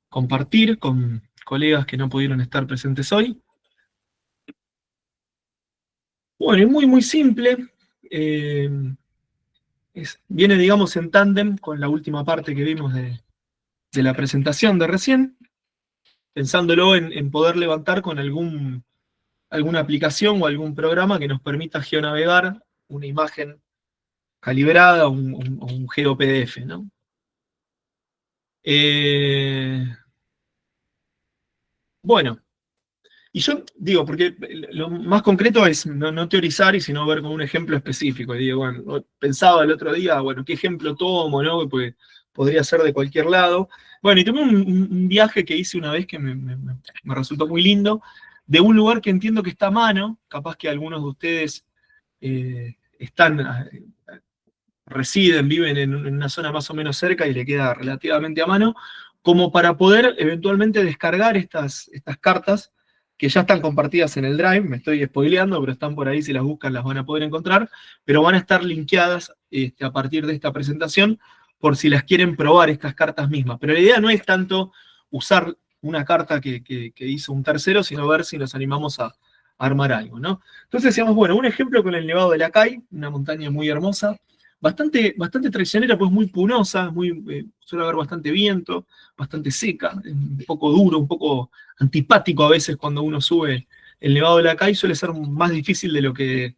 Compartir con colegas que no pudieron estar presentes hoy. Bueno, es muy simple. Viene, digamos, en tándem con la última parte que vimos de la presentación de recién, pensándolo en poder levantar con alguna aplicación o algún programa que nos permita geonavegar una imagen calibrada o un GeoPDF, ¿no? Bueno, y yo digo, porque lo más concreto es no teorizar y sino ver con un ejemplo específico. Y digo, bueno, pensaba el otro día, bueno, ¿qué ejemplo tomo, no? Pues podría ser de cualquier lado. Bueno, y tomé un viaje que hice una vez que me resultó muy lindo, de un lugar que entiendo que está a mano, capaz que algunos de ustedes están, residen, viven en una zona más o menos cerca y le queda relativamente a mano, como para poder eventualmente descargar estas cartas que ya están compartidas en el Drive. Me estoy spoileando, pero están por ahí, si las buscan las van a poder encontrar, pero van a estar linkeadas a partir de esta presentación por si las quieren probar estas cartas mismas. Pero la idea no es tanto usar una carta que hizo un tercero, sino ver si nos animamos a armar algo, ¿no? Entonces decíamos, bueno, un ejemplo con el Nevado de la Cay, una montaña muy hermosa, bastante traicionera, pues muy punosa, suele haber bastante viento, bastante seca, un poco duro, un poco antipático a veces cuando uno sube el Nevado de la Cay, suele ser más difícil de lo que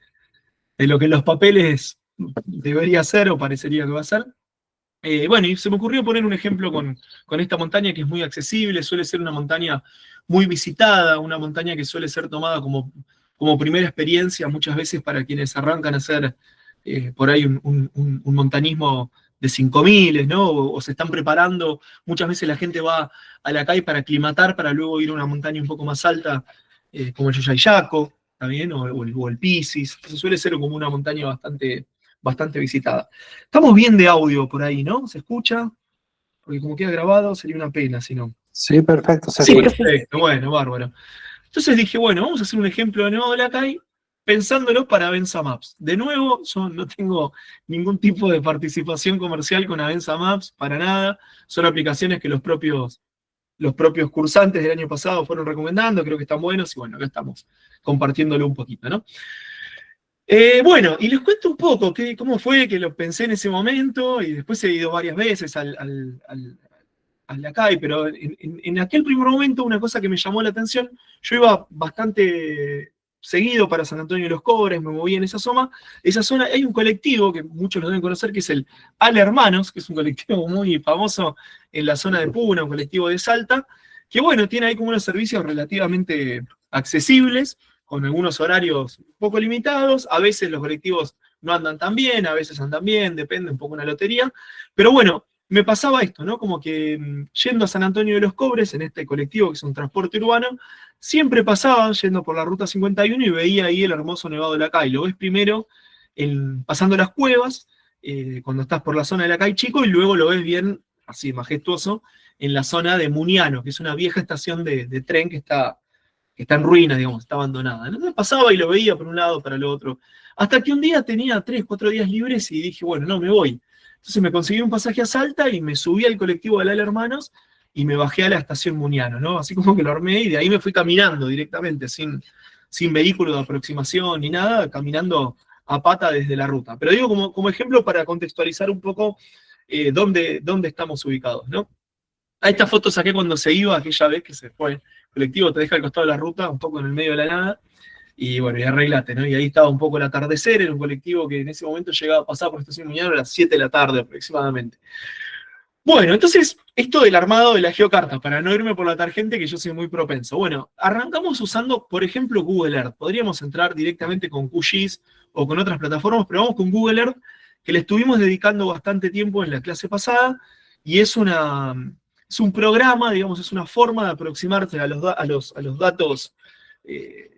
en los papeles debería ser o parecería que va a ser. Bueno, y se me ocurrió poner un ejemplo con esta montaña que es muy accesible, suele ser una montaña muy visitada, una montaña que suele ser tomada como primera experiencia muchas veces para quienes arrancan a hacer por ahí un montañismo de 5000, ¿no? O se están preparando, muchas veces la gente va a la calle para aclimatar, para luego ir a una montaña un poco más alta, como el Yoyayaco, ¿también? O el Pisis. Entonces suele ser como una montaña bastante visitada. Estamos bien de audio por ahí, ¿no? ¿Se escucha? Porque como queda grabado sería una pena si no. Sí, perfecto. Sí, perfecto, bueno, bárbaro. Entonces dije, bueno, vamos a hacer un ejemplo de Nevado de la Cay pensándolo para Avenza Maps. De nuevo, yo no tengo ningún tipo de participación comercial con Avenza Maps, para nada. Son aplicaciones que los propios cursantes del año pasado fueron recomendando, creo que están buenos, y bueno, acá estamos compartiéndolo un poquito, ¿no? Bueno, y les cuento un poco cómo fue que lo pensé en ese momento, y después he ido varias veces al Lacay, pero en aquel primer momento una cosa que me llamó la atención, yo iba bastante seguido para San Antonio de los Cobres, me moví en esa zona, hay un colectivo que muchos lo deben conocer, que es el Ale Hermanos, que es un colectivo muy famoso en la zona de Puna, un colectivo de Salta, que bueno, tiene ahí como unos servicios relativamente accesibles, con algunos horarios un poco limitados, a veces los colectivos no andan tan bien, a veces andan bien, depende un poco de una lotería, pero bueno, me pasaba esto, ¿no? Como que yendo a San Antonio de los Cobres, en este colectivo que es un transporte urbano, siempre pasaba yendo por la ruta 51 y veía ahí el hermoso Nevado de la Cay. Lo ves primero pasando las cuevas, cuando estás por la zona de la Cay Chico, y luego lo ves bien, así majestuoso, en la zona de Muniano, que es una vieja estación de tren que está en ruinas, digamos, está abandonada. Entonces pasaba y lo veía por un lado, para el otro. Hasta que un día tenía 3, 4 días libres y dije, bueno, no, me voy. Entonces me conseguí un pasaje a Salta y me subí al colectivo de Lala Hermanos y me bajé a la estación Muniano, ¿no? Así como que lo armé y de ahí me fui caminando directamente, sin vehículo de aproximación ni nada, caminando a pata desde la ruta. Pero digo como ejemplo para contextualizar un poco dónde estamos ubicados, ¿no? A esta foto saqué cuando se iba, aquella vez que se fue. El colectivo te deja al costado de la ruta, un poco en el medio de la nada, y bueno, y arreglate, ¿no? Y ahí estaba un poco el atardecer, era un colectivo que en ese momento llegaba a pasar por Estación Muniano a las 7 de la tarde aproximadamente. Bueno, entonces, esto del armado de la geocarta, para no irme por la tangente, que yo soy muy propenso. Bueno, arrancamos usando, por ejemplo, Google Earth. Podríamos entrar directamente con QGIS o con otras plataformas, pero vamos con Google Earth, que le estuvimos dedicando bastante tiempo en la clase pasada, y es un programa, digamos, es una forma de aproximarse a los datos,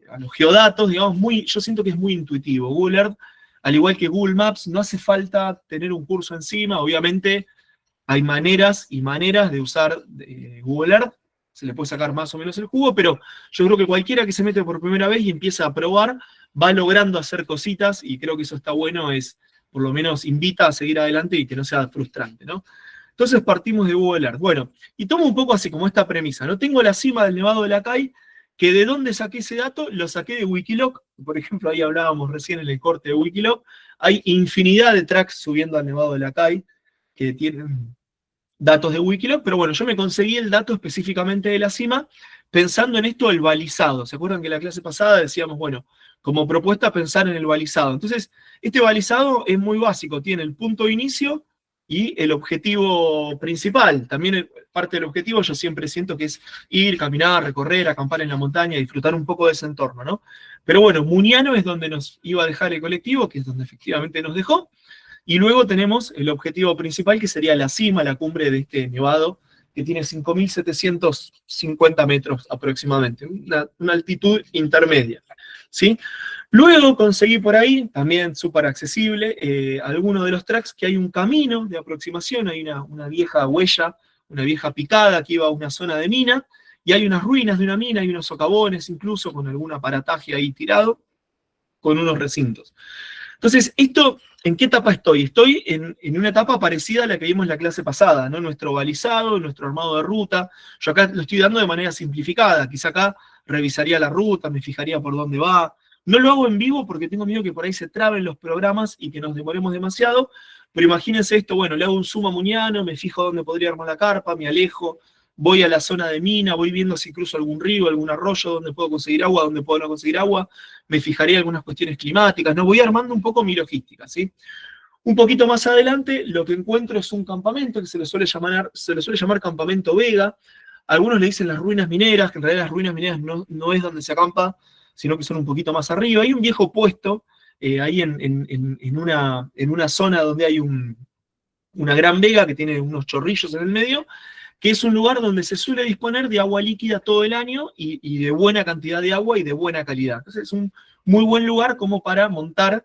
a los geodatos, digamos, yo siento que es muy intuitivo. Google Earth, al igual que Google Maps, no hace falta tener un curso encima, obviamente hay maneras y maneras de usar Google Earth, se le puede sacar más o menos el jugo, pero yo creo que cualquiera que se mete por primera vez y empieza a probar, va logrando hacer cositas, y creo que eso está bueno, por lo menos invita a seguir adelante y que no sea frustrante, ¿no? Entonces partimos de Google Earth. Bueno, y tomo un poco así como esta premisa, ¿no? Tengo la cima del Nevado de Lacay, que de dónde saqué ese dato, lo saqué de Wikiloc. Por ejemplo, ahí hablábamos recién en el corte de Wikiloc. Hay infinidad de tracks subiendo al Nevado de Lacay que tienen datos de Wikiloc, pero bueno, yo me conseguí el dato específicamente de la cima pensando en esto del balizado. ¿Se acuerdan que en la clase pasada decíamos, bueno, como propuesta pensar en el balizado? Entonces, este balizado es muy básico, tiene el punto de inicio y el objetivo principal. También parte del objetivo yo siempre siento que es ir, caminar, recorrer, acampar en la montaña, disfrutar un poco de ese entorno, ¿no? Pero bueno, Muñano es donde nos iba a dejar el colectivo, que es donde efectivamente nos dejó, y luego tenemos el objetivo principal, que sería la cima, la cumbre de este nevado, que tiene 5.750 metros aproximadamente, una altitud intermedia, ¿sí? Luego conseguí por ahí, también súper accesible, algunos de los tracks que hay un camino de aproximación, hay una vieja huella, una vieja picada que iba a una zona de mina, y hay unas ruinas de una mina, hay unos socavones incluso, con algún aparataje ahí tirado, con unos recintos. Entonces, esto, ¿en qué etapa estoy? Estoy en una etapa parecida a la que vimos en la clase pasada, ¿no? Nuestro balizado, nuestro armado de ruta. Yo acá lo estoy dando de manera simplificada. Quizá acá revisaría la ruta, me fijaría por dónde va. No lo hago en vivo porque tengo miedo que por ahí se traben los programas y que nos demoremos demasiado. Pero imagínense esto, bueno, le hago un zoom a Muñano, me fijo dónde podría armar la carpa, me alejo, voy a la zona de mina, voy viendo si cruzo algún río, algún arroyo, donde puedo conseguir agua, donde puedo no conseguir agua, me fijaría algunas cuestiones climáticas, ¿no? Voy armando un poco mi logística, ¿sí? Un poquito más adelante, lo que encuentro es un campamento que se le suele llamar Campamento Vega. Algunos le dicen las ruinas mineras, que en realidad las ruinas mineras no es donde se acampa, sino que son un poquito más arriba. Hay un viejo puesto ahí en una zona donde hay una gran vega que tiene unos chorrillos en el medio, que es un lugar donde se suele disponer de agua líquida todo el año y de buena cantidad de agua y de buena calidad. Entonces es un muy buen lugar como para montar,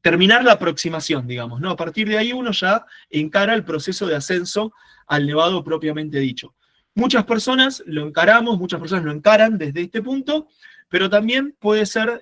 terminar la aproximación, digamos, ¿no? A partir de ahí uno ya encara el proceso de ascenso al nevado propiamente dicho. Muchas personas lo encaramos, muchas personas lo encaran desde este punto, pero también puede ser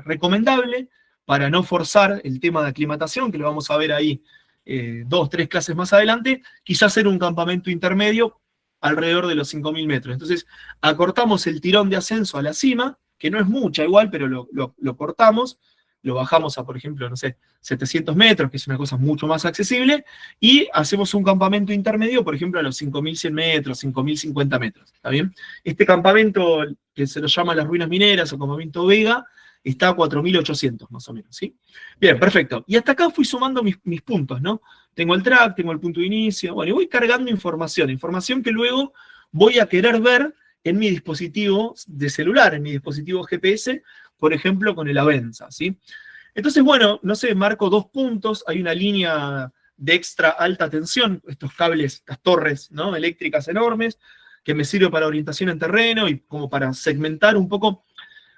recomendable, para no forzar el tema de aclimatación, que lo vamos a ver ahí 2, 3 clases más adelante, quizás hacer un campamento intermedio alrededor de los 5.000 metros. Entonces, acortamos el tirón de ascenso a la cima, que no es mucha igual, pero lo cortamos, lo bajamos a, por ejemplo, no sé, 700 metros, que es una cosa mucho más accesible, y hacemos un campamento intermedio, por ejemplo, a los 5.100 metros, 5.050 metros, ¿está bien? Este campamento, que se lo llama las ruinas mineras o campamento Vega, está a 4.800 más o menos, ¿sí? Bien, perfecto. Y hasta acá fui sumando mis puntos, ¿no? Tengo el track, tengo el punto de inicio, bueno, y voy cargando información que luego voy a querer ver en mi dispositivo de celular, en mi dispositivo GPS, por ejemplo, con el Avenza, ¿sí? Entonces, bueno, no sé, marco 2 puntos, hay una línea de extra alta tensión, estos cables, estas torres, ¿no? Eléctricas enormes, que me sirve para orientación en terreno y como para segmentar un poco.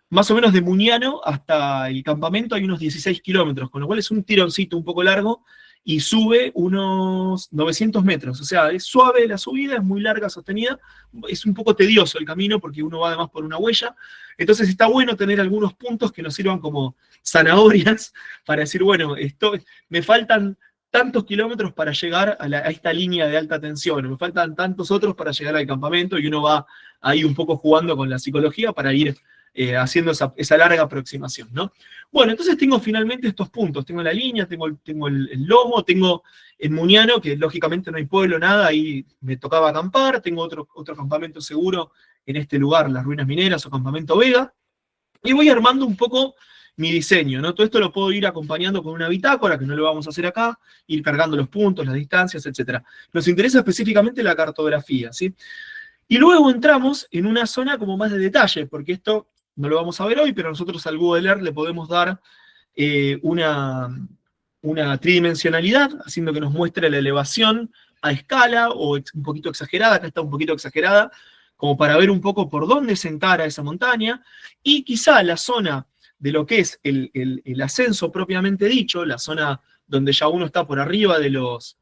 Más o menos de Muñano hasta el campamento hay unos 16 kilómetros, con lo cual es un tironcito un poco largo y sube unos 900 metros. O sea, es suave la subida, es muy larga, sostenida, es un poco tedioso el camino porque uno va además por una huella. Entonces está bueno tener algunos puntos que nos sirvan como zanahorias para decir, bueno, me faltan tantos kilómetros para llegar a esta línea de alta tensión, me faltan tantos otros para llegar al campamento, y uno va ahí un poco jugando con la psicología para ir haciendo esa larga aproximación, ¿no? Bueno, entonces tengo finalmente estos puntos, tengo la línea, tengo el lomo, tengo en Muñano, que lógicamente no hay pueblo, nada, ahí me tocaba acampar, tengo otro campamento seguro en este lugar, las ruinas mineras o campamento Vega, y voy armando un poco mi diseño, ¿no? Todo esto lo puedo ir acompañando con una bitácora, que no lo vamos a hacer acá, ir cargando los puntos, las distancias, etc. Nos interesa específicamente la cartografía, ¿sí? Y luego entramos en una zona como más de detalle, porque esto no lo vamos a ver hoy, pero nosotros al Google Earth le podemos dar una tridimensionalidad, haciendo que nos muestre la elevación a escala o un poquito exagerada, acá está un poquito exagerada, como para ver un poco por dónde se encara esa montaña, y quizá la zona de lo que es el ascenso propiamente dicho, la zona donde ya uno está por arriba de los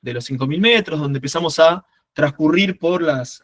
5.000 metros, donde empezamos a transcurrir por los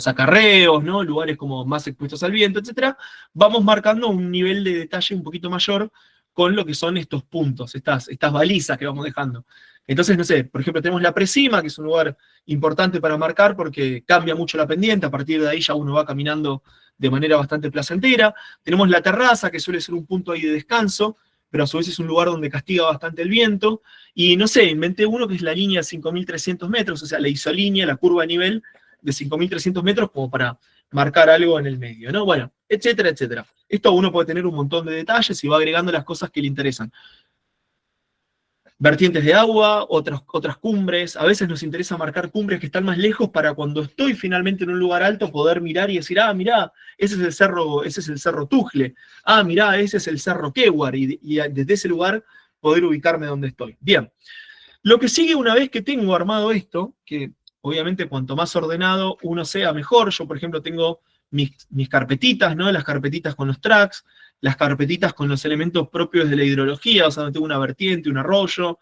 acarreos, ¿no? Lugares como más expuestos al viento, etc., vamos marcando un nivel de detalle un poquito mayor con lo que son estos puntos, estas balizas que vamos dejando. Entonces, no sé, por ejemplo, tenemos la Presima, que es un lugar importante para marcar porque cambia mucho la pendiente, a partir de ahí ya uno va caminando de manera bastante placentera. Tenemos la terraza, que suele ser un punto ahí de descanso, pero a su vez es un lugar donde castiga bastante el viento. Y no sé, inventé uno que es la línea de 5.300 metros, o sea, la isolínea, la curva de nivel de 5.300 metros como para marcar algo en el medio, ¿no? Bueno, etcétera, etcétera. Esto uno puede tener un montón de detalles y va agregando las cosas que le interesan. Vertientes de agua, otras cumbres. A veces nos interesa marcar cumbres que están más lejos para cuando estoy finalmente en un lugar alto poder mirar y decir, ah, mirá, ese es el cerro Tujle. Ah, mirá, ese es el cerro Kewar. Y desde ese lugar poder ubicarme donde estoy. Bien. Lo que sigue una vez que tengo armado esto, que obviamente cuanto más ordenado uno sea, mejor. Yo, por ejemplo, tengo mis carpetitas, ¿no? Las carpetitas con los tracks, las carpetitas con los elementos propios de la hidrología, o sea, tengo una vertiente, un arroyo,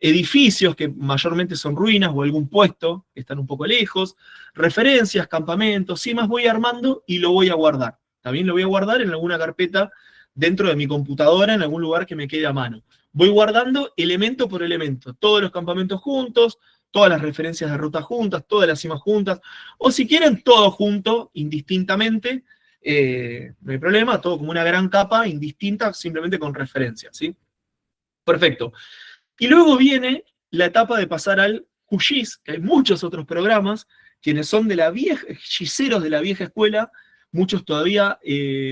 edificios que mayormente son ruinas o algún puesto que están un poco lejos, referencias, campamentos, y más voy armando y lo voy a guardar. También lo voy a guardar en alguna carpeta dentro de mi computadora, en algún lugar que me quede a mano. Voy guardando elemento por elemento, todos los campamentos juntos, todas las referencias de ruta juntas, todas las cimas juntas, o si quieren todo junto, indistintamente, no hay problema, todo como una gran capa, indistinta, simplemente con referencias, ¿sí? Perfecto. Y luego viene la etapa de pasar al QGIS, que hay muchos otros programas, quienes son de la vieja, GISeros de la vieja escuela, muchos todavía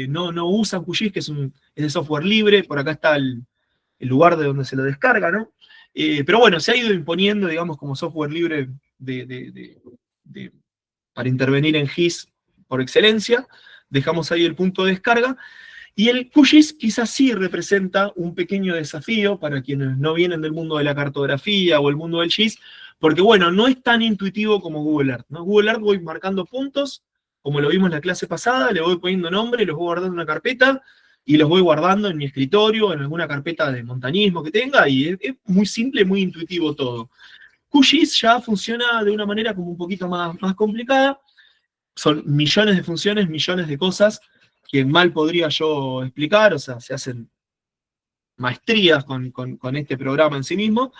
no usan QGIS, que es de software libre, por acá está el lugar de donde se lo descarga, ¿no? Pero bueno, se ha ido imponiendo, digamos, como software libre para intervenir en GIS por excelencia. Dejamos ahí el punto de descarga. Y el QGIS quizás sí representa un pequeño desafío para quienes no vienen del mundo de la cartografía o el mundo del GIS, porque bueno, no es tan intuitivo como Google Earth, ¿no? Google Earth voy marcando puntos, como lo vimos en la clase pasada, le voy poniendo nombre, los voy guardando en una carpeta, y los voy guardando en mi escritorio, en alguna carpeta de montañismo que tenga, y es muy simple, muy intuitivo todo. QGIS ya funciona de una manera como un poquito más complicada, son millones de funciones, millones de cosas, que mal podría yo explicar, o sea, se hacen maestrías con este programa en sí mismo,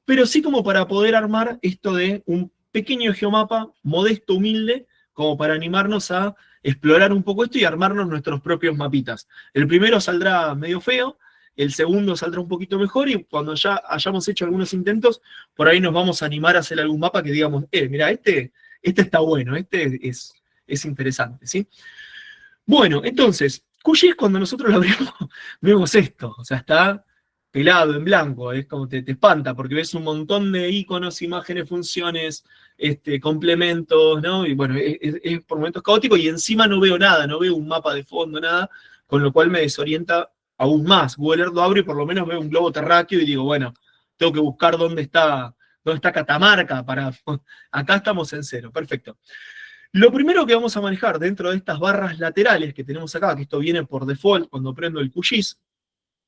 pero sí como para poder armar esto de un pequeño geomapa, modesto, humilde, como para animarnos a explorar un poco esto y armarnos nuestros propios mapitas. El primero saldrá medio feo, el segundo saldrá un poquito mejor, y cuando ya hayamos hecho algunos intentos, por ahí nos vamos a animar a hacer algún mapa que digamos, mira, este está bueno, este es interesante, ¿sí? Bueno, entonces, QGIS cuando nosotros lo abrimos, vemos esto, o sea, está pelado en blanco, es como te espanta, porque ves un montón de iconos, imágenes, funciones, complementos, ¿no? Y bueno, es por momentos caótico, y encima no veo nada, no veo un mapa de fondo, nada, con lo cual me desorienta aún más. Google Earth lo abro y por lo menos veo un globo terráqueo y digo, bueno, tengo que buscar dónde está Catamarca, acá estamos en cero, perfecto. Lo primero que vamos a manejar dentro de estas barras laterales que tenemos acá, que esto viene por default cuando prendo el QGIS,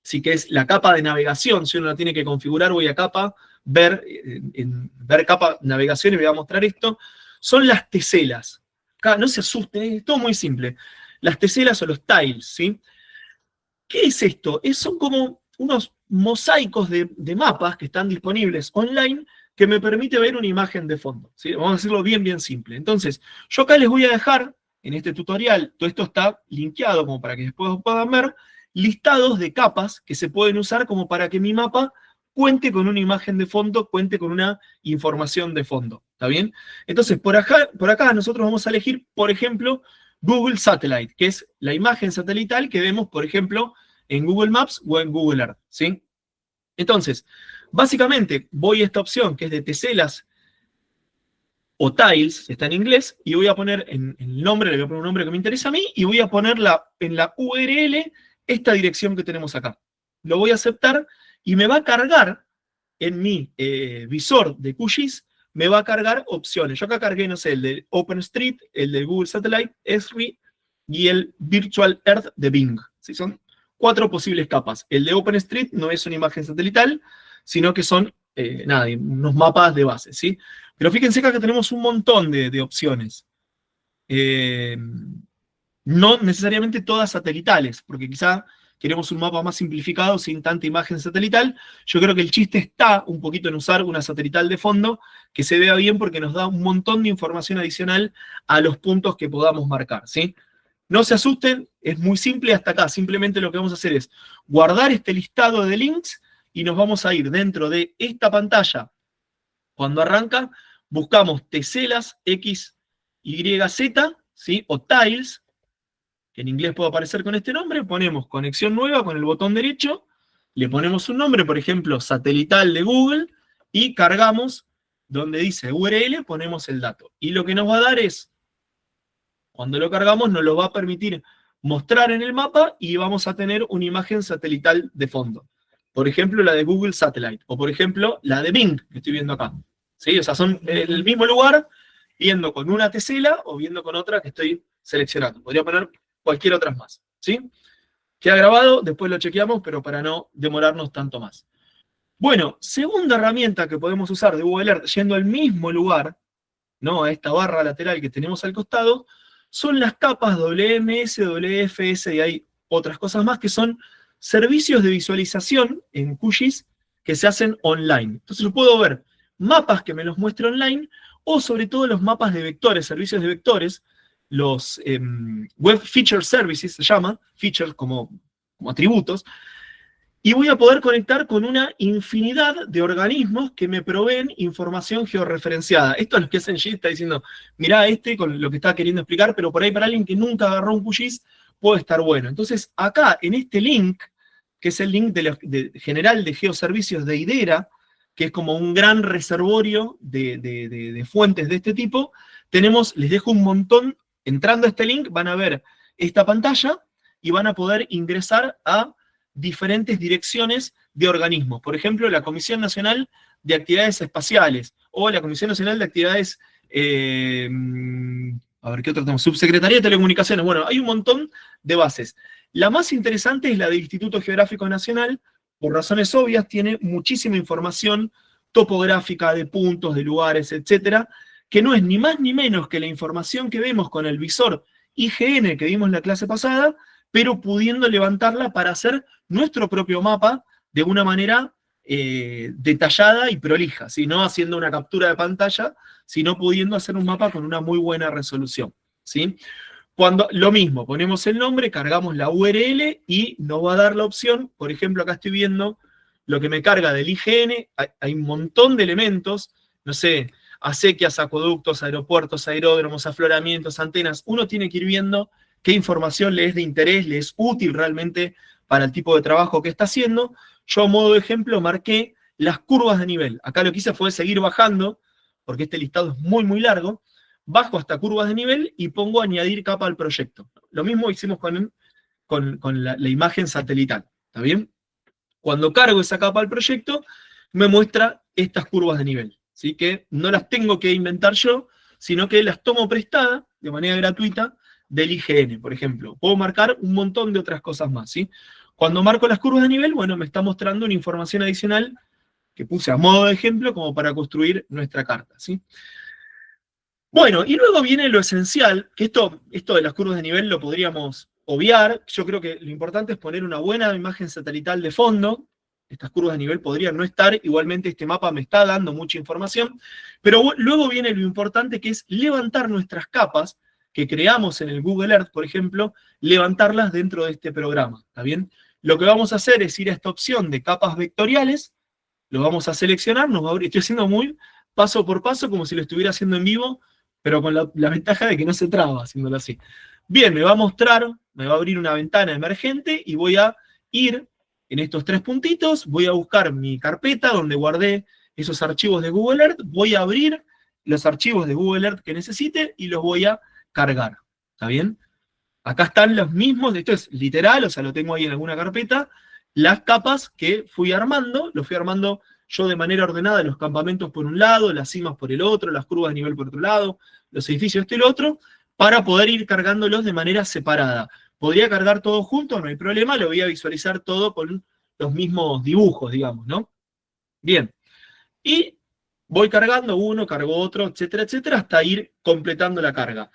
sí que es la capa de navegación. Si uno la tiene que configurar, voy a capa, ver capa, navegación, y me va a mostrar esto. Son las teselas. Acá no se asusten, es todo muy simple. Las teselas o los tiles, ¿sí? ¿Qué es esto? Son como unos mosaicos de mapas que están disponibles online, que me permite ver una imagen de fondo, ¿sí? Vamos a hacerlo bien simple. Entonces, yo acá les voy a dejar, en este tutorial, todo esto está linkeado como para que después puedan ver, listados de capas que se pueden usar como para que mi mapa cuente con una imagen de fondo, cuente con una información de fondo, ¿está bien? Entonces, por acá nosotros vamos a elegir, por ejemplo, Google Satellite, que es la imagen satelital que vemos, por ejemplo, en Google Maps o en Google Earth, ¿sí? Entonces, básicamente voy a esta opción que es de teselas o tiles, está en inglés, y voy a poner en el nombre, le voy a poner un nombre que me interesa a mí, y voy a poner en la URL esta dirección que tenemos acá. Lo voy a aceptar y me va a cargar en mi visor de QGIS, me va a cargar opciones. Yo acá cargué, no sé, el de OpenStreet, el de Google Satellite, Esri y el Virtual Earth de Bing. ¿Sí? Son 4 posibles capas. El de OpenStreet no es una imagen satelital, sino que son, unos mapas de base, ¿sí? Pero fíjense que acá tenemos un montón de opciones. No necesariamente todas satelitales, porque quizá queremos un mapa más simplificado, sin tanta imagen satelital. Yo creo que el chiste está un poquito en usar una satelital de fondo que se vea bien porque nos da un montón de información adicional a los puntos que podamos marcar, ¿sí? No se asusten, es muy simple hasta acá. Simplemente lo que vamos a hacer es guardar este listado de links y nos vamos a ir dentro de esta pantalla. Cuando arranca, buscamos teselas X, Y, Z, ¿sí? O tiles, que en inglés puede aparecer con este nombre. Ponemos conexión nueva con el botón derecho, le ponemos un nombre, por ejemplo, satelital de Google, y cargamos donde dice URL, ponemos el dato. Y lo que nos va a dar es, cuando lo cargamos, nos lo va a permitir mostrar en el mapa y vamos a tener una imagen satelital de fondo. Por ejemplo, la de Google Satellite, o por ejemplo, la de Bing, que estoy viendo acá. ¿Sí? O sea, son en el mismo lugar, viendo con una tesela o viendo con otra que estoy seleccionando. Podría poner cualquier otra más. ¿Sí? Queda grabado, después lo chequeamos, pero para no demorarnos tanto más. Bueno, segunda herramienta que podemos usar de Google Earth, yendo al mismo lugar, ¿no? A esta barra lateral que tenemos al costado, son las capas WMS, WFS y hay otras cosas más que son servicios de visualización en QGIS que se hacen online. Entonces yo puedo ver mapas que me los muestre online o sobre todo los mapas de vectores, servicios de vectores, los Web Feature Services se llama, features como atributos, y voy a poder conectar con una infinidad de organismos que me proveen información georreferenciada. Esto es lo que SNG está diciendo, mirá con lo que está queriendo explicar, pero por ahí para alguien que nunca agarró un QGIS puede estar bueno. Entonces, acá, en este link, que es el link general de geoservicios de IDERA, que es como un gran reservorio de fuentes de este tipo, les dejo un montón, entrando a este link van a ver esta pantalla y van a poder ingresar a diferentes direcciones de organismos. Por ejemplo, la Comisión Nacional de Actividades Espaciales o la Comisión Nacional de Actividades, a ver, ¿qué otro tenemos? Subsecretaría de Telecomunicaciones. Bueno, hay un montón de bases. La más interesante es la del Instituto Geográfico Nacional. Por razones obvias, tiene muchísima información topográfica de puntos, de lugares, etcétera, que no es ni más ni menos que la información que vemos con el visor IGN que vimos en la clase pasada, pero pudiendo levantarla para hacer nuestro propio mapa de una manera detallada y prolija, ¿sí? No haciendo una captura de pantalla, sino pudiendo hacer un mapa con una muy buena resolución, ¿sí? Lo mismo, ponemos el nombre, cargamos la URL y nos va a dar la opción, por ejemplo, acá estoy viendo lo que me carga del IGN, hay un montón de elementos, no sé, acequias, acueductos, aeropuertos, aeródromos, afloramientos, antenas. Uno tiene que ir viendo qué información le es de interés, le es útil realmente para el tipo de trabajo que está haciendo. Yo, a modo de ejemplo, marqué las curvas de nivel. Acá lo que hice fue seguir bajando, porque este listado es muy, muy largo. Bajo hasta curvas de nivel y pongo añadir capa al proyecto. Lo mismo hicimos con la imagen satelital. ¿Está bien? Cuando cargo esa capa al proyecto, me muestra estas curvas de nivel. ¿Sí? Que no las tengo que inventar yo, sino que las tomo prestadas de manera gratuita del IGN, por ejemplo. Puedo marcar un montón de otras cosas más, ¿sí? Cuando marco las curvas de nivel, bueno, me está mostrando una información adicional que puse a modo de ejemplo como para construir nuestra carta, ¿sí? Bueno, y luego viene lo esencial, que esto de las curvas de nivel lo podríamos obviar. Yo creo que lo importante es poner una buena imagen satelital de fondo. Estas curvas de nivel podrían no estar, igualmente este mapa me está dando mucha información, pero luego viene lo importante, que es levantar nuestras capas que creamos en el Google Earth, por ejemplo, levantarlas dentro de este programa, ¿está bien? Lo que vamos a hacer es ir a esta opción de capas vectoriales, lo vamos a seleccionar, estoy haciendo muy paso por paso, como si lo estuviera haciendo en vivo, pero con la ventaja de que no se traba haciéndolo así. Bien, me va a mostrar, me va a abrir una ventana emergente y voy a ir en estos tres puntitos, voy a buscar mi carpeta donde guardé esos archivos de Google Earth, voy a abrir los archivos de Google Earth que necesite y los voy a cargar. ¿Está bien? Acá están los mismos, esto es literal, o sea, lo tengo ahí en alguna carpeta, las capas que fui armando, lo fui armando yo de manera ordenada, los campamentos por un lado, las cimas por el otro, las curvas de nivel por otro lado, los edificios este y el otro, para poder ir cargándolos de manera separada. Podría cargar todo junto, no hay problema, lo voy a visualizar todo con los mismos dibujos, digamos, ¿no? Bien. Y voy cargando uno, cargo otro, etcétera, etcétera, hasta ir completando la carga.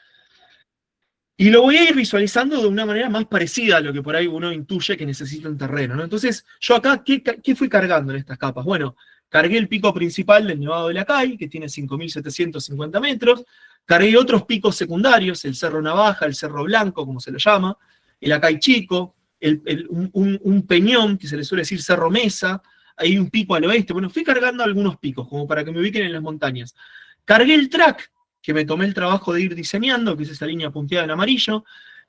Y lo voy a ir visualizando de una manera más parecida a lo que por ahí uno intuye que necesita un terreno, ¿no? Entonces, yo acá, ¿qué fui cargando en estas capas? Bueno, cargué el pico principal del Nevado de Lacay, que tiene 5.750 metros, cargué otros picos secundarios, el Cerro Navaja, el Cerro Blanco, como se lo llama, el Acay Chico, un peñón, que se le suele decir Cerro Mesa, hay un pico al oeste. Bueno, fui cargando algunos picos, como para que me ubiquen en las montañas. Cargué el track, que me tomé el trabajo de ir diseñando, que es esa línea punteada en amarillo.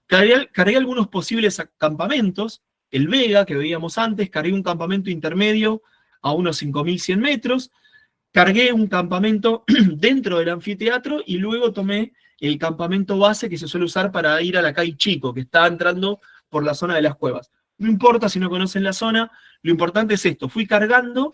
Cargué algunos posibles campamentos, el Vega, que veíamos antes, cargué un campamento intermedio a unos 5.100 metros, cargué un campamento dentro del anfiteatro y luego tomé el campamento base que se suele usar para ir a la calle Chico, que está entrando por la zona de las cuevas. No importa si no conocen la zona, lo importante es esto, fui cargando,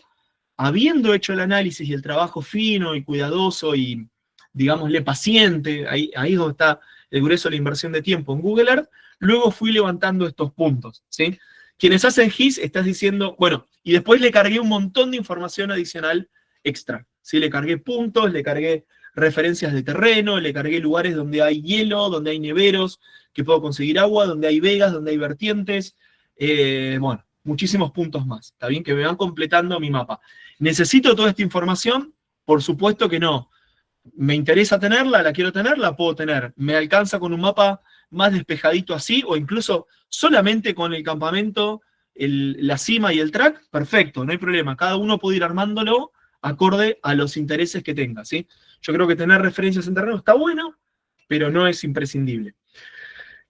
habiendo hecho el análisis y el trabajo fino y cuidadoso y, digámosle, paciente, ahí es donde está el grueso de la inversión de tiempo en Google Earth, luego fui levantando estos puntos, ¿sí? Quienes hacen GIS, estás diciendo, bueno, y después le cargué un montón de información adicional extra, ¿sí? Le cargué puntos, le cargué referencias de terreno, le cargué lugares donde hay hielo, donde hay neveros, que puedo conseguir agua, donde hay vegas, donde hay vertientes, bueno, muchísimos puntos más, ¿está bien? Que me van completando mi mapa. ¿Necesito toda esta información? Por supuesto que no. ¿Me interesa tenerla? ¿La quiero tener? La puedo tener. ¿Me alcanza con un mapa más despejadito así? O incluso solamente con el campamento, la cima y el track, perfecto, no hay problema. Cada uno puede ir armándolo acorde a los intereses que tenga, ¿sí? Yo creo que tener referencias en terreno está bueno, pero no es imprescindible.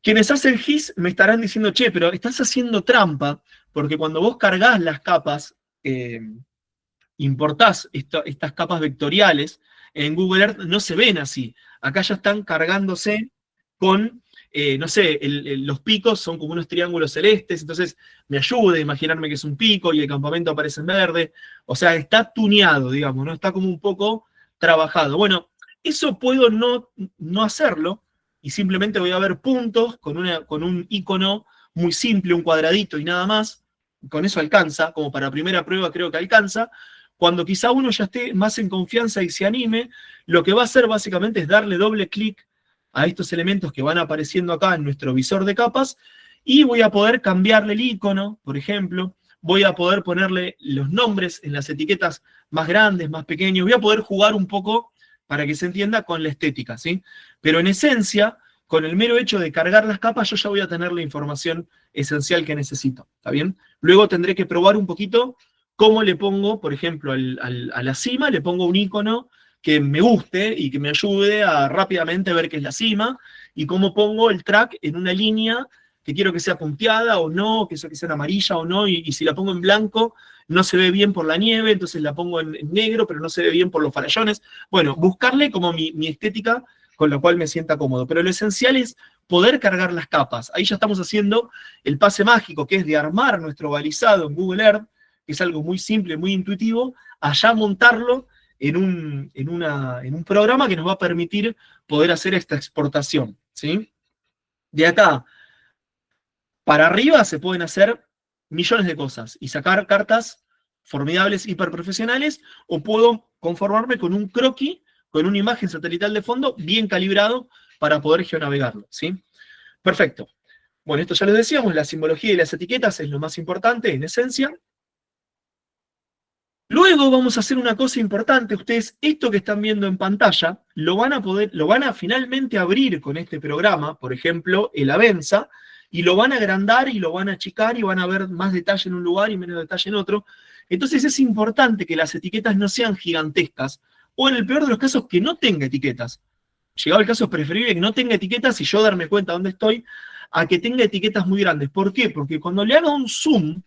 Quienes hacen GIS me estarán diciendo, che, pero estás haciendo trampa, porque cuando vos cargás las capas, importás estas capas vectoriales, en Google Earth no se ven así. Acá ya están cargándose con, no sé, los picos son como unos triángulos celestes, entonces me ayuda a imaginarme que es un pico y el campamento aparece en verde. O sea, está tuneado, digamos, ¿no? Está como un poco trabajado. Bueno, eso puedo no hacerlo y simplemente voy a ver puntos con un icono muy simple, un cuadradito y nada más. Con eso alcanza, como para primera prueba creo que alcanza. Cuando quizá uno ya esté más en confianza y se anime, lo que va a hacer básicamente es darle doble clic a estos elementos que van apareciendo acá en nuestro visor de capas y voy a poder cambiarle el icono, por ejemplo, voy a poder ponerle los nombres en las etiquetas más grandes, más pequeños, voy a poder jugar un poco para que se entienda con la estética, ¿sí? Pero en esencia, con el mero hecho de cargar las capas, yo ya voy a tener la información esencial que necesito, ¿está bien? Luego tendré que probar un poquito cómo le pongo, por ejemplo, a la cima, le pongo un icono que me guste y que me ayude a rápidamente ver qué es la cima, y cómo pongo el track en una línea que quiero que sea punteada o no, que sea amarilla o no, y si la pongo en blanco no se ve bien por la nieve, entonces la pongo en negro, pero no se ve bien por los farallones. Bueno, buscarle como mi estética con la cual me sienta cómodo. Pero lo esencial es poder cargar las capas. Ahí ya estamos haciendo el pase mágico, que es de armar nuestro balizado en Google Earth, que es algo muy simple, muy intuitivo, allá montarlo en un programa que nos va a permitir poder hacer esta exportación, ¿sí? De acá para arriba se pueden hacer millones de cosas y sacar cartas formidables, hiperprofesionales, o puedo conformarme con un croquis, con una imagen satelital de fondo bien calibrado para poder geonavegarlo, ¿sí? Perfecto. Bueno, esto ya lo decíamos, la simbología y las etiquetas es lo más importante en esencia. Luego vamos a hacer una cosa importante. Ustedes, esto que están viendo en pantalla, lo van a finalmente abrir con este programa, por ejemplo, el Avensa, y lo van a agrandar y lo van a achicar y van a ver más detalle en un lugar y menos detalle en otro. Entonces es importante que las etiquetas no sean gigantescas, o en el peor de los casos, que no tenga etiquetas. Llegado el caso, es preferible que no tenga etiquetas y yo darme cuenta dónde estoy, a que tenga etiquetas muy grandes. ¿Por qué? Porque cuando le haga un zoom,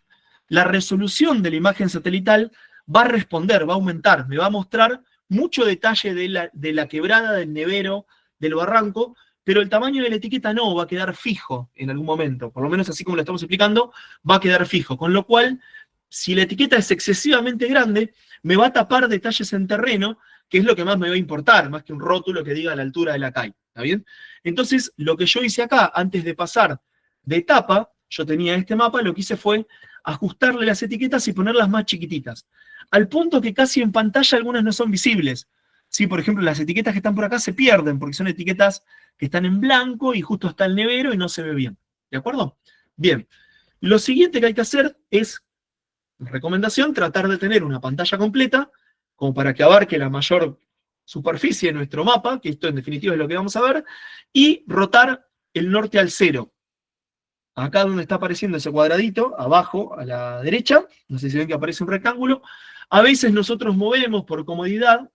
la resolución de la imagen satelital va a responder, va a aumentar, me va a mostrar mucho detalle de la quebrada, del nevero, del barranco, pero el tamaño de la etiqueta no, va a quedar fijo en algún momento, por lo menos así como lo estamos explicando, va a quedar fijo, con lo cual, si la etiqueta es excesivamente grande, me va a tapar detalles en terreno, que es lo que más me va a importar, más que un rótulo que diga la altura de la calle, ¿está bien? Entonces, lo que yo hice acá, antes de pasar de etapa, yo tenía este mapa, lo que hice fue ajustarle las etiquetas y ponerlas más chiquititas, al punto que casi en pantalla algunas no son visibles. Sí, por ejemplo, las etiquetas que están por acá se pierden porque son etiquetas que están en blanco y justo está el nevero y no se ve bien. ¿De acuerdo? Bien. Lo siguiente que hay que hacer es, recomendación, tratar de tener una pantalla completa como para que abarque la mayor superficie de nuestro mapa, que esto en definitiva es lo que vamos a ver, y rotar el norte al 0. Acá donde está apareciendo ese cuadradito, abajo a la derecha, no sé si ven que aparece un rectángulo, a veces nosotros movemos por comodidad,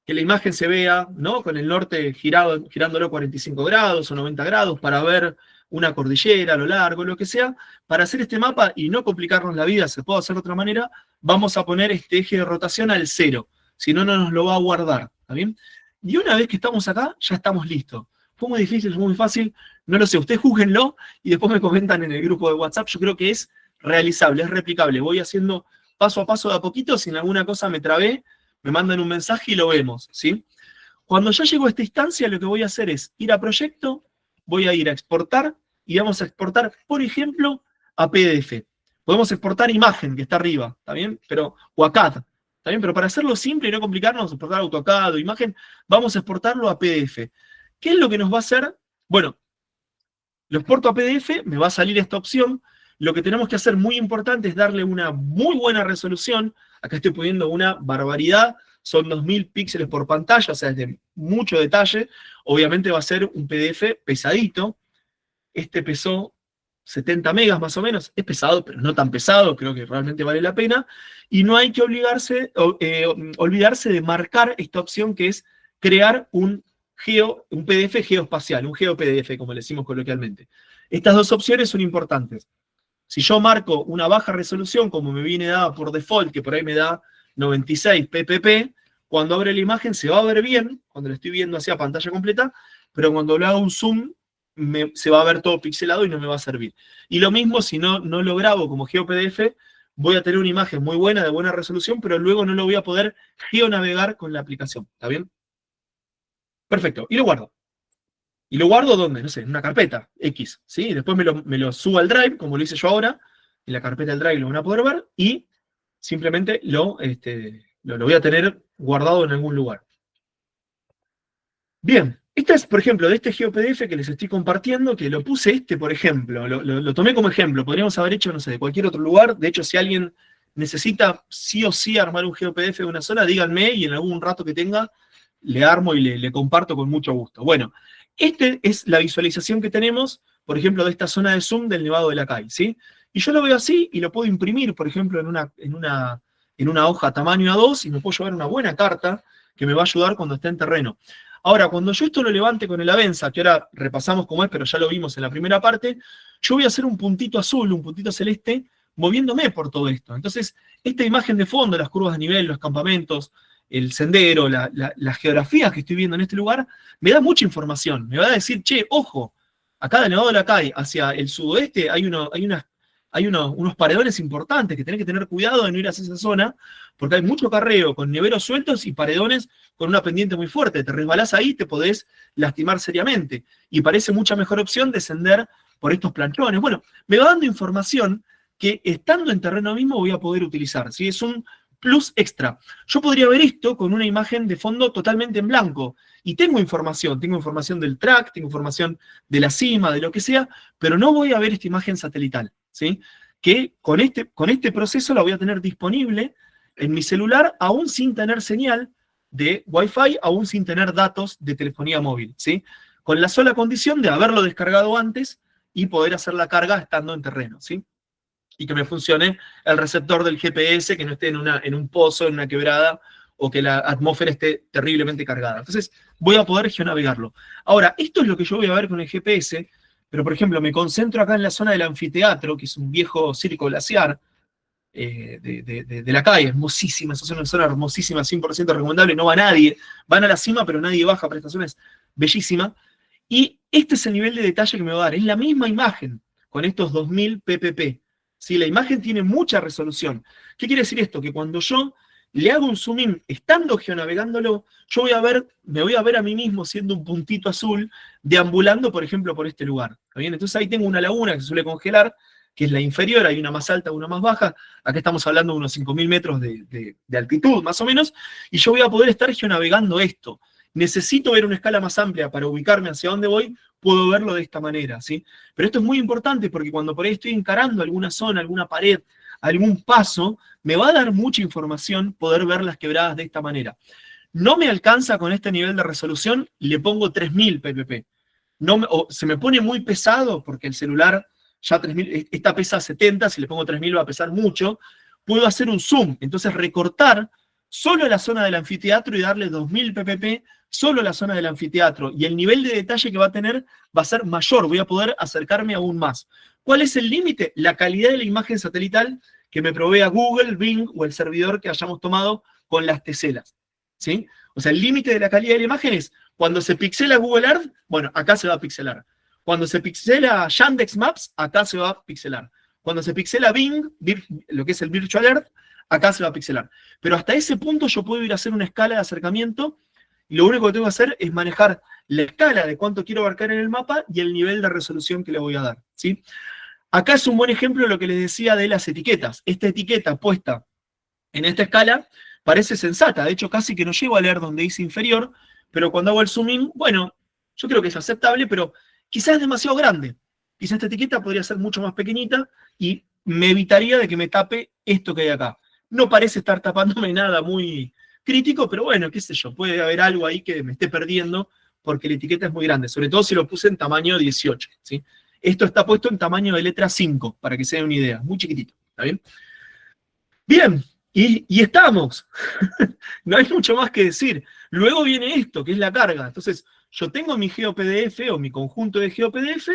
que la imagen se vea, ¿no? Con el norte girándolo 45 grados o 90 grados para ver una cordillera a lo largo, lo que sea. Para hacer este mapa y no complicarnos la vida, se puede hacer de otra manera, vamos a poner este eje de rotación al 0. Si no, no nos lo va a guardar. ¿Está bien? Y una vez que estamos acá, ya estamos listos. Fue muy difícil, fue muy fácil. No lo sé, ustedes júguenlo y después me comentan en el grupo de WhatsApp. Yo creo que es realizable, es replicable. Voy haciendo paso a paso de a poquito. Si en alguna cosa me trabé, me mandan un mensaje y lo vemos, ¿sí? Cuando ya llego a esta instancia, lo que voy a hacer es ir a proyecto, voy a ir a exportar y vamos a exportar, por ejemplo, a PDF. Podemos exportar imagen, que está arriba, ¿está bien? Pero, o a CAD, ¿está bien? Pero para hacerlo simple y no complicarnos, exportar AutoCAD o imagen, vamos a exportarlo a PDF. ¿Qué es lo que nos va a hacer? Bueno, lo exporto a PDF, me va a salir esta opción. Lo que tenemos que hacer muy importante es darle una muy buena resolución. Acá estoy poniendo una barbaridad, son 2000 píxeles por pantalla, o sea, es de mucho detalle. Obviamente va a ser un PDF pesadito. Este pesó 70 megas más o menos, es pesado, pero no tan pesado, creo que realmente vale la pena. Y no hay que olvidarse de marcar esta opción que es crear un PDF geoespacial, un GeoPDF, como le decimos coloquialmente. Estas dos opciones son importantes. Si yo marco una baja resolución, como me viene dada por default, que por ahí me da 96 ppp, cuando abre la imagen se va a ver bien, cuando la estoy viendo hacia pantalla completa, pero cuando le hago un zoom, se va a ver todo pixelado y no me va a servir. Y lo mismo si no lo grabo como GeoPDF, voy a tener una imagen muy buena, de buena resolución, pero luego no lo voy a poder geonavegar con la aplicación. ¿Está bien? Perfecto. Y lo guardo. ¿Y lo guardo dónde? No sé, en una carpeta X, ¿sí? Después me lo subo al Drive, como lo hice yo ahora, en la carpeta del Drive lo van a poder ver, y simplemente lo voy a tener guardado en algún lugar. Bien, esta es, por ejemplo, de este GeoPDF que les estoy compartiendo, que lo puse por ejemplo, lo tomé como ejemplo, podríamos haber hecho, no sé, de cualquier otro lugar. De hecho, si alguien necesita sí o sí armar un GeoPDF de una zona, díganme y en algún rato que tenga, le armo y le comparto con mucho gusto. Bueno, esta es la visualización que tenemos, por ejemplo, de esta zona de zoom del Nevado de la Cay, ¿sí? Y yo lo veo así y lo puedo imprimir, por ejemplo, en una hoja tamaño A2 y me puedo llevar una buena carta que me va a ayudar cuando esté en terreno. Ahora, cuando yo esto lo levante con el Avensa, que ahora repasamos cómo es, pero ya lo vimos en la primera parte, yo voy a hacer un puntito azul, un puntito celeste, moviéndome por todo esto. Entonces, esta imagen de fondo, las curvas de nivel, los campamentos, el sendero, las geografías que estoy viendo en este lugar, me da mucha información. Me va a decir, che, ojo, acá del Nevado de la Cay hacia el sudoeste hay unos paredones importantes que tenés que tener cuidado de no ir hacia esa zona, porque hay mucho carreo con neveros sueltos y paredones con una pendiente muy fuerte. Te resbalás ahí, te podés lastimar seriamente. Y parece mucha mejor opción descender por estos planchones. Bueno, me va dando información que estando en terreno mismo voy a poder utilizar. ¿Sí? Es un plus extra. Yo podría ver esto con una imagen de fondo totalmente en blanco. Y tengo información del track, tengo información de la cima, de lo que sea, pero no voy a ver esta imagen satelital. ¿Sí? Que con este proceso la voy a tener disponible en mi celular, aún sin tener señal de Wi-Fi, aún sin tener datos de telefonía móvil, ¿sí? Con la sola condición de haberlo descargado antes y poder hacer la carga estando en terreno, ¿sí? Y que me funcione el receptor del GPS, que no esté en un pozo, en una quebrada, o que la atmósfera esté terriblemente cargada. Entonces, voy a poder geonavegarlo. Ahora, esto es lo que yo voy a ver con el GPS, pero, por ejemplo, me concentro acá en la zona del anfiteatro, que es un viejo circo glaciar, de la calle, hermosísima, esa es una zona hermosísima, 100% recomendable, no va nadie, van a la cima, pero nadie baja, prestación es bellísima, y este es el nivel de detalle que me va a dar, es la misma imagen, con estos 2000 ppp, ¿sí? La imagen tiene mucha resolución. ¿Qué quiere decir esto? Que cuando yo le hago un zoom in, estando geonavegándolo, yo me voy a ver a mí mismo siendo un puntito azul, deambulando, por ejemplo, por este lugar, ¿está bien? Entonces ahí tengo una laguna que se suele congelar, que es la inferior, hay una más alta, una más baja, acá estamos hablando de unos 5.000 metros de altitud, más o menos, y yo voy a poder estar geonavegando esto. Necesito ver una escala más amplia para ubicarme hacia dónde voy, puedo verlo de esta manera, ¿sí? Pero esto es muy importante porque cuando por ahí estoy encarando alguna zona, alguna pared, algún paso, me va a dar mucha información poder ver las quebradas de esta manera. No me alcanza con este nivel de resolución, le pongo 3000 ppp. No o se me pone muy pesado porque el celular ya 3000, esta pesa 70, si le pongo 3000 va a pesar mucho. Puedo hacer un zoom, entonces recortar solo la zona del anfiteatro y darle 2000 ppp solo la zona del anfiteatro. Y el nivel de detalle que va a tener va a ser mayor, voy a poder acercarme aún más. ¿Cuál es el límite? La calidad de la imagen satelital que me provea Google, Bing o el servidor que hayamos tomado con las teselas. ¿Sí? O sea, el límite de la calidad de la imagen es cuando se pixela Google Earth, bueno, acá se va a pixelar. Cuando se pixela Yandex Maps, acá se va a pixelar. Cuando se pixela Bing, lo que es el Virtual Earth, acá se va a pixelar. Pero hasta ese punto yo puedo ir a hacer una escala de acercamiento y lo único que tengo que hacer es manejar la escala de cuánto quiero abarcar en el mapa y el nivel de resolución que le voy a dar. ¿Sí? Acá es un buen ejemplo de lo que les decía de las etiquetas. Esta etiqueta puesta en esta escala parece sensata. De hecho, casi que no llego a leer donde dice inferior, pero cuando hago el zoom in, bueno, yo creo que es aceptable, pero quizás es demasiado grande. Quizás esta etiqueta podría ser mucho más pequeñita y me evitaría de que me tape esto que hay acá. No parece estar tapándome nada muy crítico, pero bueno, qué sé yo, puede haber algo ahí que me esté perdiendo porque la etiqueta es muy grande, sobre todo si lo puse en tamaño 18, ¿sí? Esto está puesto en tamaño de letra 5, para que se den una idea, muy chiquitito, ¿está bien? Bien, y estamos. No hay mucho más que decir. Luego viene esto, que es la carga. Entonces, yo tengo mi GeoPDF o mi conjunto de GeoPDF,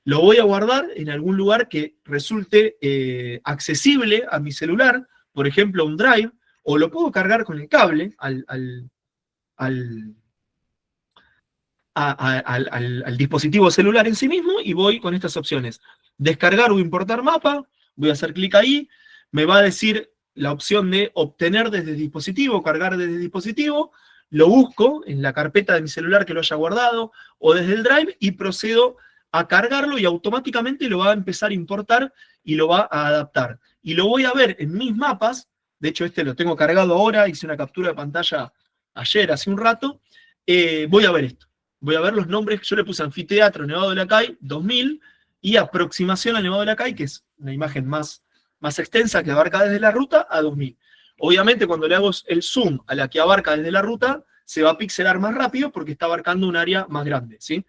lo voy a guardar en algún lugar que resulte accesible a mi celular, por ejemplo, un drive, o lo puedo cargar con el cable al dispositivo celular en sí mismo y voy con estas opciones. Descargar o importar mapa, voy a hacer clic ahí, me va a decir la opción de obtener desde el dispositivo, cargar desde el dispositivo, lo busco en la carpeta de mi celular que lo haya guardado o desde el drive y procedo a cargarlo y automáticamente lo va a empezar a importar y lo va a adaptar. Y lo voy a ver en mis mapas, de hecho este lo tengo cargado ahora, hice una captura de pantalla ayer, hace un rato, voy a ver esto. Voy a ver los nombres, yo le puse Anfiteatro Nevado de la Cay 2000 y Aproximación al Nevado de la Cay, que es una imagen más extensa que abarca desde la ruta a 2000. Obviamente cuando le hago el zoom a la que abarca desde la ruta, se va a pixelar más rápido porque está abarcando un área más grande, ¿sí?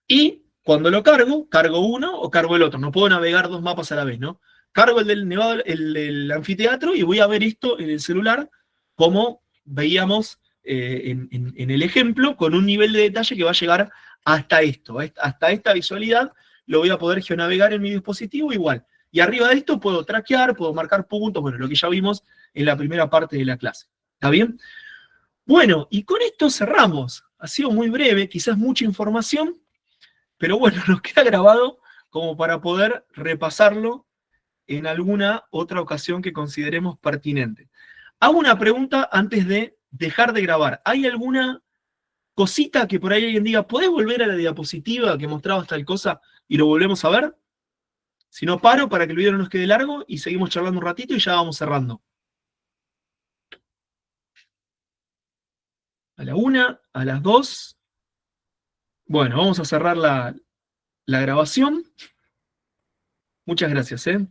Y cuando lo cargo, cargo uno o cargo el otro. No puedo navegar dos mapas a la vez, ¿no? Cargo el del Nevado, el del anfiteatro y voy a ver esto en el celular como veíamos en el ejemplo, con un nivel de detalle que va a llegar hasta esto, hasta esta visualidad, lo voy a poder geonavegar en mi dispositivo igual. Y arriba de esto puedo traquear, puedo marcar puntos, bueno, lo que ya vimos en la primera parte de la clase. ¿Está bien? Bueno, y con esto cerramos. Ha sido muy breve, quizás mucha información, pero bueno, nos queda grabado como para poder repasarlo en alguna otra ocasión que consideremos pertinente. Hago una pregunta antes de dejar de grabar. ¿Hay alguna cosita que por ahí alguien diga, ¿podés volver a la diapositiva que mostrabas tal cosa y lo volvemos a ver? Si no, paro para que el video no nos quede largo y seguimos charlando un ratito y ya vamos cerrando. A la 1, a las 2. Bueno, vamos a cerrar la grabación. Muchas gracias, ¿eh?